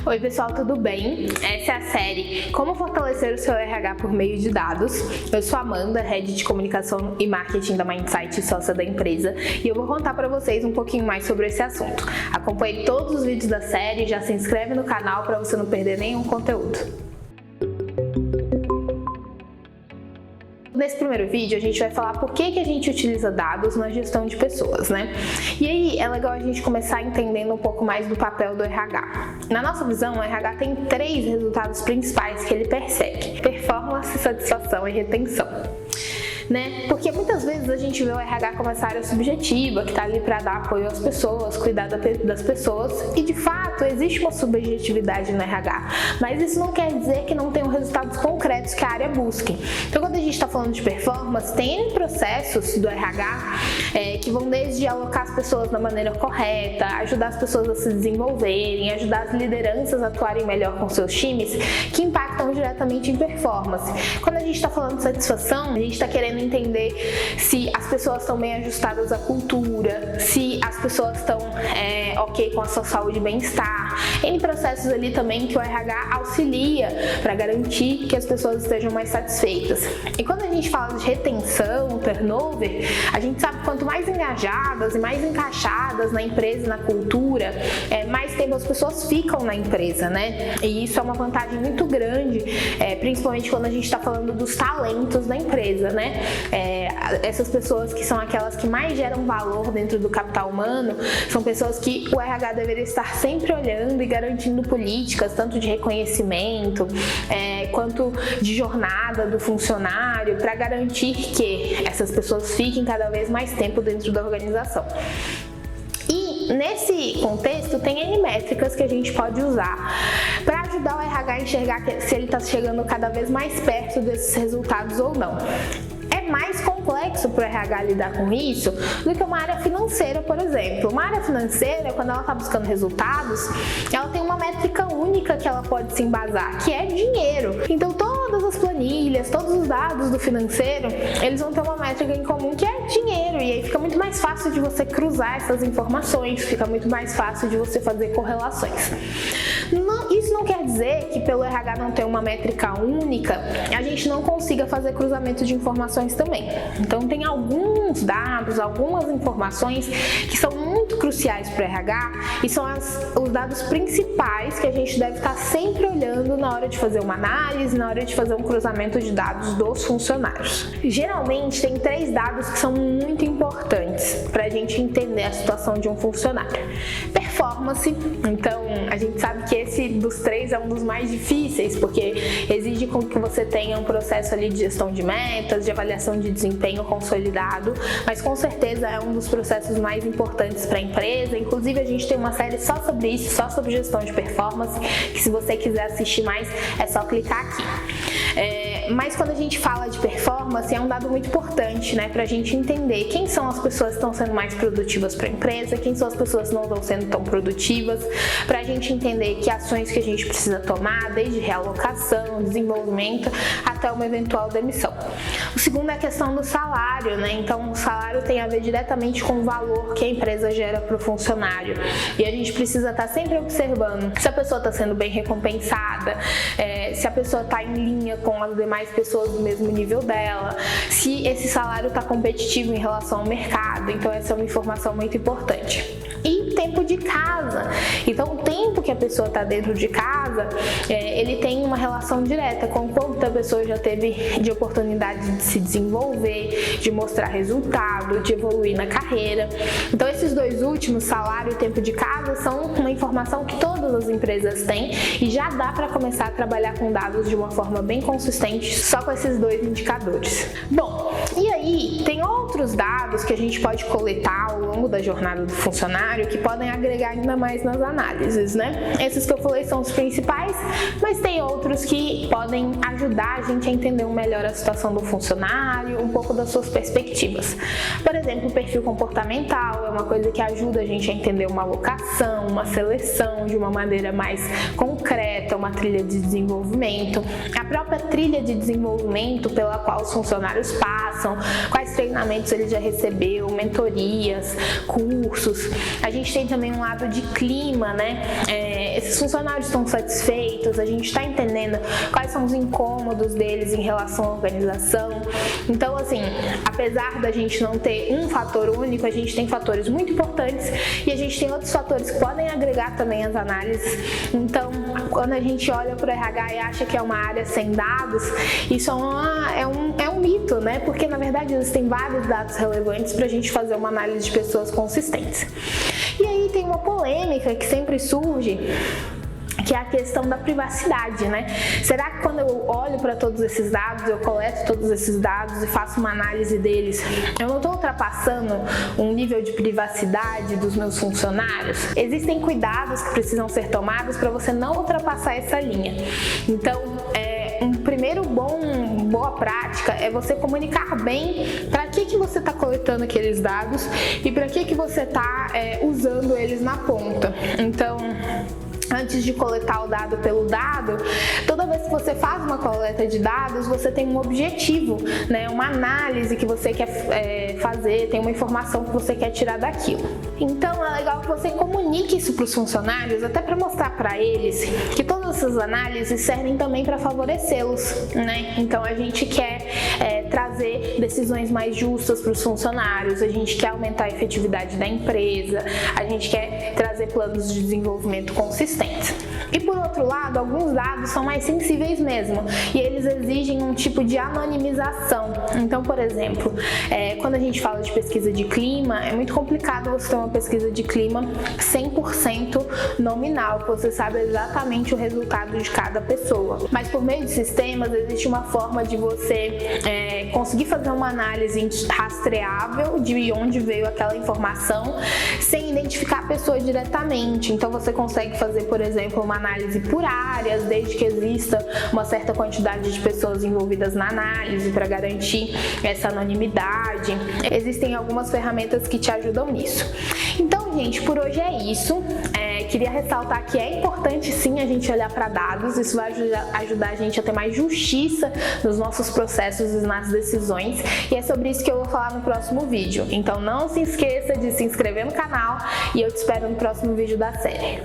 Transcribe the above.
Oi pessoal, tudo bem? Essa é a série Como Fortalecer o Seu RH por Meio de Dados. Eu sou a Amanda, Head de Comunicação e Marketing da Mindsight, sócia da empresa, e eu vou contar para vocês um pouquinho mais sobre esse assunto. Acompanhe todos os vídeos da série e já se inscreve no canal para você não perder nenhum conteúdo. Nesse primeiro vídeo a gente vai falar por que a gente utiliza dados na gestão de pessoas, né? E aí é legal a gente começar entendendo um pouco mais do papel do RH. Na nossa visão, o RH tem 3 resultados principais que ele persegue: performance, satisfação e retenção. Porque muitas vezes a gente vê o RH como essa área subjetiva, que está ali para dar apoio às pessoas, cuidar das pessoas, e de fato existe uma subjetividade no RH, mas isso não quer dizer que não tenham resultados concretos que a área busque. Então, quando a gente está falando de performance, tem processos do RH que vão desde alocar as pessoas da maneira correta, ajudar as pessoas a se desenvolverem, ajudar as lideranças a atuarem melhor com seus times, que impactam diretamente em performance. Quando a gente está falando de satisfação, a gente está querendo entender se as pessoas estão bem ajustadas à cultura, se as pessoas estão ok com a sua saúde e bem-estar. Tem processos ali também que o RH auxilia para garantir que as pessoas estejam mais satisfeitas. E quando a gente fala de retenção, turnover, a gente sabe que quanto mais engajadas e mais encaixadas na empresa e na cultura, mais tempo as pessoas ficam na empresa, né? E isso é uma vantagem muito grande, principalmente quando a gente está falando dos talentos da empresa, né? Essas pessoas que são aquelas que mais geram valor dentro do capital humano, são pessoas que o RH deveria estar sempre olhando e garantindo políticas, tanto de reconhecimento, quanto de jornada do funcionário, para garantir que essas pessoas fiquem cada vez mais tempo dentro da organização. E nesse contexto tem N métricas que a gente pode usar para ajudar o RH a enxergar se ele está chegando cada vez mais perto desses resultados ou não. É mais complexo para o RH lidar com isso do que uma área financeira, por exemplo. Uma área financeira, quando ela está buscando resultados, ela tem uma métrica única que ela pode se embasar, que é dinheiro. Então todas as planilhas, todos os dados do financeiro, eles vão ter uma métrica em comum que é dinheiro, e aí fica muito mais fácil de você cruzar essas informações, fica muito mais fácil de você fazer correlações. Isso não quer dizer que pelo RH não ter uma métrica única, a gente não consiga fazer cruzamento de informações também. Então tem alguns dados, algumas informações que são muito cruciais para o RH e são os dados principais que a gente deve estar sempre olhando na hora de fazer uma análise, na hora de fazer um cruzamento de dados dos funcionários. Geralmente tem 3 dados que são muito importantes para a gente entender a situação de um funcionário. Performance, então a gente sabe que esse dos 3 é um dos mais difíceis, porque exige com que você tenha um processo ali de gestão de metas, de avaliação de desempenho consolidado, mas com certeza é um dos processos mais importantes para a empresa. Inclusive a gente tem uma série só sobre isso, só sobre gestão de performance, que se você quiser assistir mais é só clicar aqui. Mas quando a gente fala de performance, é um dado muito importante, né, para a gente entender quem são as pessoas que estão sendo mais produtivas para a empresa, quem são as pessoas que não estão sendo tão produtivas, para a gente entender que ações que a gente precisa tomar, desde realocação, desenvolvimento, até uma eventual demissão. O segundo é a questão do salário, né? Então o salário tem a ver diretamente com o valor que a empresa gera para o funcionário, e a gente precisa estar sempre observando se a pessoa está sendo bem recompensada, se a pessoa está em linha com as demais pessoas do mesmo nível dela, se esse salário está competitivo em relação ao mercado. Então essa é uma informação muito importante. E tempo de casa. Então o tempo que a pessoa está dentro de casa, ele tem uma relação direta com quanto a pessoa já teve de oportunidade de se desenvolver, de mostrar resultado, de evoluir na carreira. Então esses 2 últimos, salário e tempo de casa, são uma informação que todas as empresas têm e já dá para começar a trabalhar com dados de uma forma bem consistente só com esses 2 indicadores. Bom, e aí tem outros dados que a gente pode coletar ao longo da jornada do funcionário que podem agregar ainda mais nas análises, né? Esses que eu falei são os principais, mas tem outros que podem ajudar a gente a entender melhor a situação do funcionário, um pouco das suas perspectivas. Por exemplo, o perfil comportamental é uma coisa que ajuda a gente a entender uma alocação, uma seleção de uma maneira mais concreta, uma trilha de desenvolvimento, a própria trilha de desenvolvimento pela qual os funcionários passam, quais treinamentos ele já recebeu, mentorias, cursos. A gente tem também um lado de clima, né? Esses funcionários estão satisfeitos, a gente está entendendo quais são os incômodos deles em relação à organização. Então, assim, apesar da gente não ter um fator único, a gente tem fatores muito importantes e a gente tem outros fatores que podem agregar também as análises. Então, quando a gente olha para o RH e acha que é uma área sem dados, isso é um mito, né? Porque, na verdade, existem vários dados relevantes para a gente fazer uma análise de pessoas consistentes. E aí tem uma polêmica que sempre surge, que é a questão da privacidade, né? Será que quando eu olho para todos esses dados, eu coleto todos esses dados e faço uma análise deles, eu não estou ultrapassando um nível de privacidade dos meus funcionários? Existem cuidados que precisam ser tomados para você não ultrapassar essa linha. Então, um primeiro boa prática é você comunicar bem para que você está coletando aqueles dados e para que você está usando eles na ponta. Então, antes de coletar o dado pelo dado, toda vez que você faz uma coleta de dados, você tem um objetivo, né? Uma análise que você quer fazer, tem uma informação que você quer tirar daquilo. Então é legal que você comunique isso para os funcionários, até para mostrar para eles que todas essas análises servem também para favorecê-los, né? Então a gente quer trazer decisões mais justas para os funcionários, a gente quer aumentar a efetividade da empresa, a gente quer trazer planos de desenvolvimento consistentes. E por outro lado, alguns dados são mais sensíveis mesmo e eles exigem um tipo de anonimização. Então, por exemplo, quando a gente fala de pesquisa de clima, é muito complicado você ter uma pesquisa de clima 100% nominal, que você sabe exatamente o resultado de cada pessoa. Mas por meio de sistemas, existe uma forma de você conseguir fazer uma análise rastreável de onde veio aquela informação sem identificar a pessoa diretamente. Então, você consegue fazer, por exemplo, uma análise por áreas, desde que exista uma certa quantidade de pessoas envolvidas na análise para garantir essa anonimidade. Existem algumas ferramentas que te ajudam nisso. Então, gente, por hoje é isso. Queria ressaltar que é importante sim a gente olhar para dados, isso vai ajudar a gente a ter mais justiça nos nossos processos e nas decisões, e é sobre isso que eu vou falar no próximo vídeo. Então não se esqueça de se inscrever no canal e eu te espero no próximo vídeo da série.